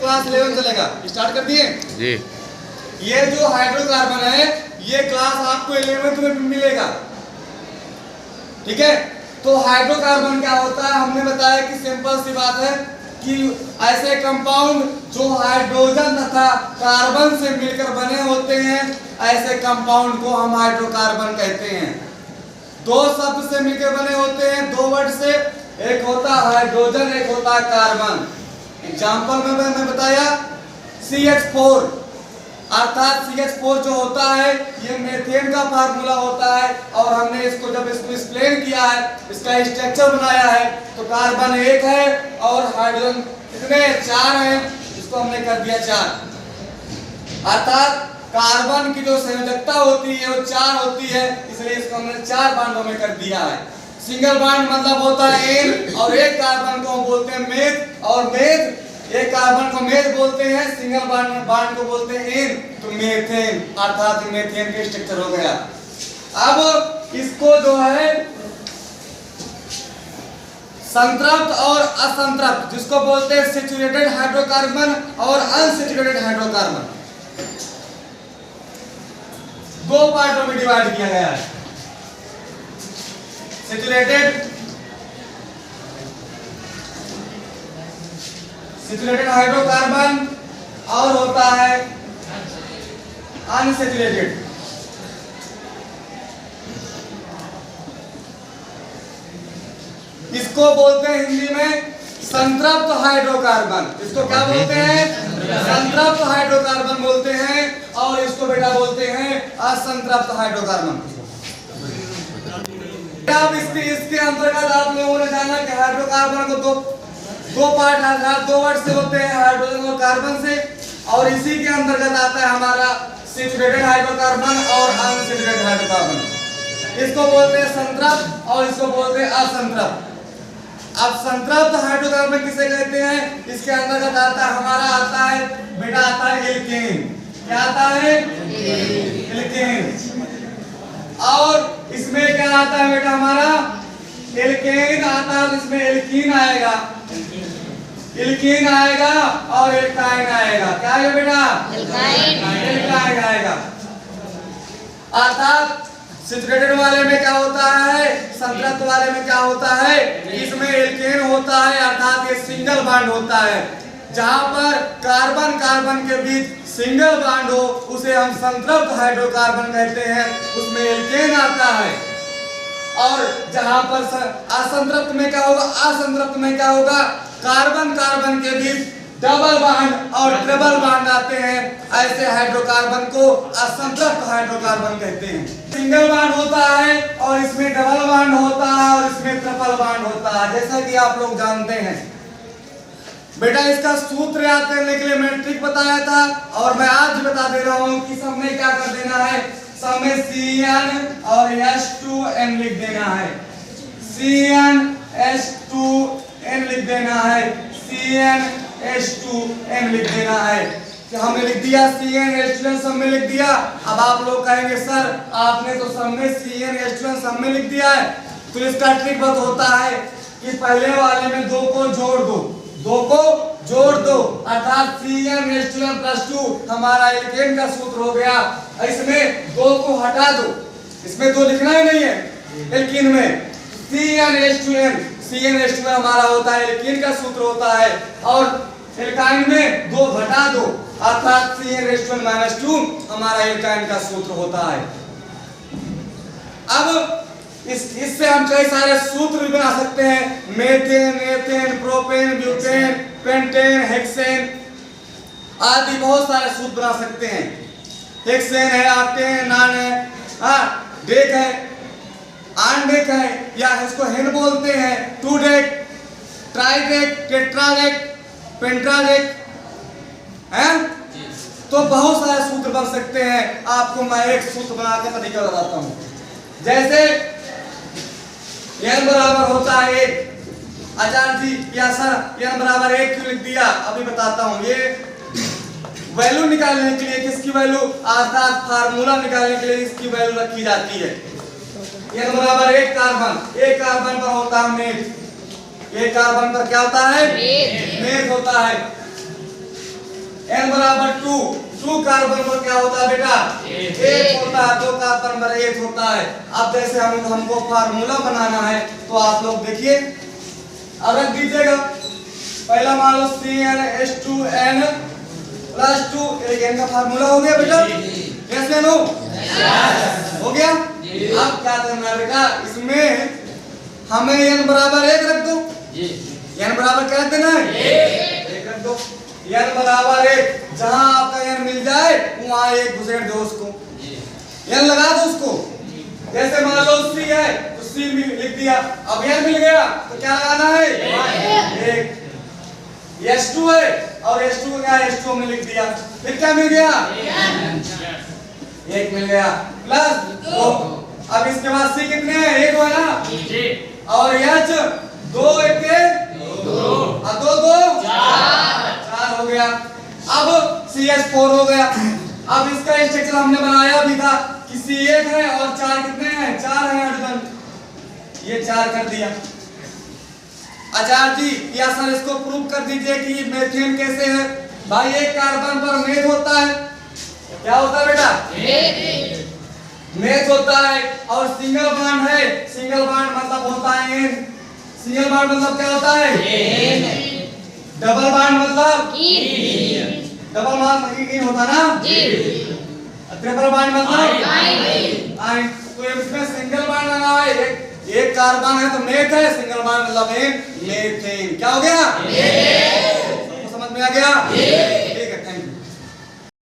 Class 11 चलेगा। Start कर दिए जी। ये जो हाइड्रोकार्बन है ये क्लास आपको 11th में मिलेगा, ठीक है। तो हाइड्रोकार्बन क्या होता है, हमने बताया कि सिंपल सी बात है कि ऐसे कंपाउंड जो हाइड्रोजन तथा कार्बन से मिलकर बने होते हैं, ऐसे कंपाउंड को हम हाइड्रोकार्बन कहते हैं। दो शब्द से मिलकर बने होते हैं, दो वर्ड से, एक होता है हाइड्रोजन, एक होता है कार्बन। एग्जाम्पल में मैंने बताया CH4, अर्थात CH4 जो होता है ये मेथेन का फार्मूला होता है, और हमने इसको जब इसको एक्सप्लेन किया है, इसका स्ट्रक्चर बनाया है, तो कार्बन 1 है और हाइड्रोजन कितने 4 हैं, इसको हमने कर दिया 4। अर्थात कार्बन की जो संयोजकता होती है वो 4 होती है, इसलिए इसको हमने 4 बांडों में कर दिया है। सिंगल बांड मतलब होता है एन, और एक कार्बन को हम बोलते हैं मेथ, और मेथ एक कार्बन को मेथ बोलते हैं, सिंगल बांड को बोलते हैं एन, तो मेथेन, अर्थात मेथेन के स्ट्रक्चर हो गया। अब इसको जो है संतृप्त और असंतृप्त, जिसको बोलते हैं सैचुरेटेड हाइड्रोकार्बन और अनसैचुरेटेड हाइड्रोकार्बन, दो पार्टों में डिवाइड किया गया है। सैचुरेटेड हाइड्रोकार्बन और होता है अनसैचुरेटेड। इसको बोलते हैं हिंदी में संतृप्त हाइड्रोकार्बन। इसको क्या बोलते हैं? संतृप्त हाइड्रोकार्बन बोलते हैं, और इसको बेटा बोलते हैं असंतृप्त हाइड्रोकार्बन। अब इसके अंतर्गत आप लोगों ने जाना कि हाइड्रोकार्बन को दो पार्ट अर्थात दो वर्ड से होते हैं, हाइड्रोजन और कार्बन से, और इसी के अंतर्गत आता है हमारा सैचुरेटेड हाइड्रोकार्बन और अनसैचुरेटेड हाइड्रोकार्बन। इसको बोलते हैं संतृप्त और इसको बोलते हैं असंतृप्त। अब संतृप्त हाइड्रोकार्बन किसे कहते हैं? इसके अंतर्गत आता है हमारा आता है बेटा आता है एल्केन। क्या आता है? एल्केन। और इसमें क्या आता है बेटा हमारा? एल्केन आता है, इसमें एल्कीन आएगा, एल्कीन आएगा और एल्काइन आएगा। क्या आएगा बेटा? एल्काइन आएगा। अर्थात सैचुरेटेड वाले में क्या होता है, संतृप्त वाले में क्या होता है, इसमें एल्केन होता है, अर्थात ये सिंगल बॉन्ड होता है। जहां पर कार्बन कार्बन के बीच सिंगल बॉन्ड हो उसे हम संतृप्त हाइड्रोकार्बन कहते हैं, उसमें एल्केन आता है। और जहां पर असंतृप्त में क्या होगा, असंतृप्त में क्या होगा, कार्बन कार्बन के बीच डबल बॉन्ड और ट्रिपल बॉन्ड आते हैं, ऐसे हाइड्रोकार्बन को असंतृप्त हाइड्रोकार्बन कहते हैं। सिंगल बॉन्ड होता है और इसमें डबल बॉन्ड होता है और इसमें ट्रिपल बॉन्ड होता है, जैसा कि आप लोग जानते हैं। बेटा इसका सूत्र याद करने के लिए मैंने ट्रिक बताया था, और मैं आज बता दे रहा हूं कि सब में क्या कर देना है, सब में CN और H2N लिख देना है। CN H2N लिख देना है, CN H2N लिख देना है। कि हमने लिख दिया CN H2N सब में लिख दिया। अब आप लोग कहेंगे सर आपने तो सब में CN H2N सब में लिख दिया है, तो इसका ट्रिक बहुत होता है कि पहले वाले में दो को जोड़ दो, दो को जोड़ दो, अर्थात CN H2N + 2 हमारा एल्केन का सूत्र हो गया। इसमें दो को हटा दो, इसमें दो लिखना ही नहीं है एल्कीन में। CN H2N हमारा होता है एल्कीन का सूत्र होता है, और एल्काइन में दो घटा दो, अर्थात CN H2N - 2 हमारा एल्काइन का सूत्र होता है। अब इससे हम कई सारे सूत्र भी बना सकते हैं, methane, ethane, propane, butane, pentane, hexane आदि बहुत सारे सूत्र बना सकते हैं। हेक्सेन है, ऑक्टेन, नान है, डेक है, आनडेक है, या इसको हेन बोलते हैं, टू डेक, ट्राइडेक, टेट्राडेक, पेंट्राडेक है। तो बहुत सारे सूत्र बन सकते हैं। आपको मैं एक सूत्र बनाकर तरीका बताता हूं। जैसे n बराबर होता है 1। आचार्य जी या सर n बराबर 1 क्यों लिख दिया, अभी बताता हूं। ये वैल्यू निकालने के लिए किसकी वैल्यू, अर्थात फार्मूला निकालने के लिए इसकी वैल्यू रखी जाती है। n बराबर 1 कार्बन, एक कार्बन पर होता है मेथ, एक कार्बन पर क्या होता है, मेथ होता है। n बराबर 2, 2 कार्बन पर क्या होता है बेटा? 1 होता है, 2 कार्बन पर 1 होता है। अब जैसे हमको फार्मूला बनाना है तो आप लोग देखिए, अब रख दीजिएगा। पहला मान लो CnH2n प्लस 2, एक n का फार्मूला हो गया बेटा? कैसे लो? हो गया। अब क्या करना है बेटा? इसमें हमें n बराबर 1 रख दो। n बराबर क्या रख देना है? 1 रख दो। n बराबर 1, जहां आपका n मिल जाए वहां 1 घुसेड़ दो उसको, n लगा दो उसको। जैसे मान लो C है तो C लिख दिया, अब n मिल गया तो क्या लगाना है? 1। H2 है और H2 को क्या? H2 हमने लिख दिया, फिर क्या मिल गया? 1 मिल गया प्लस 2। अब इसके बाद C कितने हैं? 1 है ना, और H 2 1 के 2 और 2 2 4 हो गया। अब CH4 हो गया। अब इसका स्ट्रक्चर हमने बनाया भी था कि C1 है और 4 कितने हैं? 4 हैं हाइड्रोजन, ये 4 कर दिया। आचार्य जी या सर इसको प्रूव कर दीजिए कि मेथेन कैसे है। भाई एक कार्बन पर मेथ होता है, क्या होता है बेटा? मेथ होता है। और सिंगल बॉन्ड है, सिंगल बॉन्ड मतलब होता है एन। सिंगल बॉन्ड मतलब क्या होता है? डबल बॉन्ड मतलब डबल बॉन्ड इन होता ना, ट्रिपल बॉन्ड मतलब आई। तो इसमें सिंगल बॉन्ड लगा है, एक कार्बन है तो मेथ है, सिंगल बॉन्ड मतलब मेथेन। क्या हो गया? सबको समझ में आ गया?